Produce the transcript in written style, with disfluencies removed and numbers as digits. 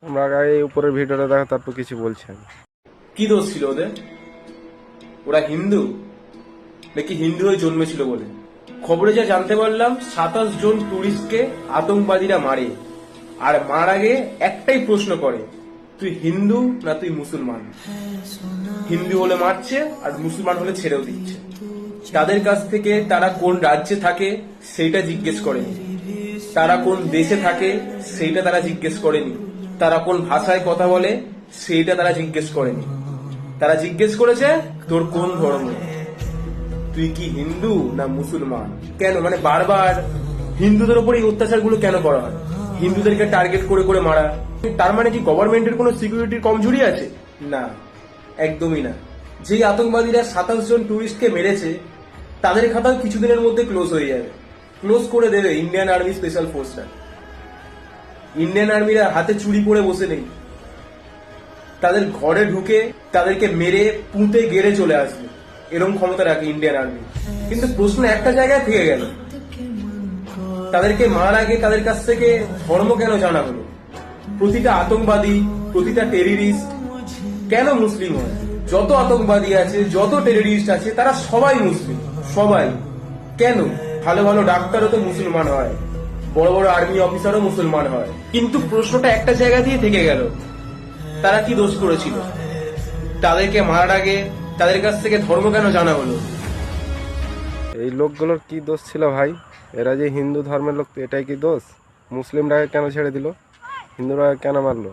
আমরা আগে এই উপরের ভিডিওটা দেখো, তারপর কিছু বলছেন। কি দোষ ছিল ওদের? ওরা হিন্দু নাকি হিন্দু হয়ে জন্মেছিল বলে? খবরে যা জানতে পারলাম 27 জন টুরিস্টকে আতঙ্কবাদীরা মারে, আর মার আগে একটাই প্রশ্ন করে, তুই হিন্দু না তুই মুসলমান? হিন্দু হলে মারছে আর মুসলমান হলে ছেড়েও দিচ্ছে। তাদের কাছ থেকে তারা কোন রাজ্যে থাকে সেইটা জিজ্ঞেস করেনি, তারা কোন দেশে থাকে সেইটা তারা জিজ্ঞেস করেনি, তারা কোন ভাষায় কথা বলে সেইটা তারা জিজ্ঞেস করেনি। তারা জিজ্ঞেস করেছে তোর কোন ধর্ম, তুই কি হিন্দু না মুসলমান? কেন মানে বারবার হিন্দুদের উপর এই অত্যাচারগুলো কেন করা হয়? হিন্দুদেরকে টার্গেট করে করে মারা, তার মানে কি গভর্নমেন্টের কোনো সিকিউরিটির কমজোরি আছে? না, একদমই না। যেই আতঙ্কবাদীরা 27 জন টুরিস্টকে মেরেছে তাদের খাতাও কিছুদিনের মধ্যে ক্লোজ হয়ে যাবে, ক্লোজ করে দেবে ইন্ডিয়ান আর্মি স্পেশাল ফোর্সরা। ইন্ডিয়ান আর্মিরা হাতে চুরি পরে বসে নেই, তাদের ঘরে ঢুকে তাদেরকে মেরে পুঁতে গেড়ে চলে আসবে, এরকম ক্ষমতা রাখে ইন্ডিয়ান আর্মি। কিন্তু প্রশ্ন একটা জায়গায় থেকে গেল, তাদেরকে মারার আগে তাদের কাছ থেকে ধর্ম কেন জানা হলো? প্রতিটা আতঙ্কবাদী, প্রতিটা টেররিস্ট কেন মুসলিম হয়? যত আতঙ্কবাদী আছে, যত টেররিস্ট আছে, তারা সবাই মুসলিম, সবাই। কেন? ভালো ভালো ডাক্তারও তো মুসলমান হয়, বড় বড় আর্মি অফিসারও মুসলমান হয়। কিন্তু প্রশ্নটা একটা জায়গা দিয়ে থেকে গেল, তারা কি দোষ করেছিল? তাদেরকে মারার আগে তাদের কাছ থেকে ধর্ম কেন জানা হলো? এই লোকগুলোর কি দোষ ছিল ভাই? এরা যে হিন্দু ধর্মের লোক, তো এটাই কি দোষ? মুসলিমরা কেন ছেড়ে দিল? হিন্দুরা কেন মারলো?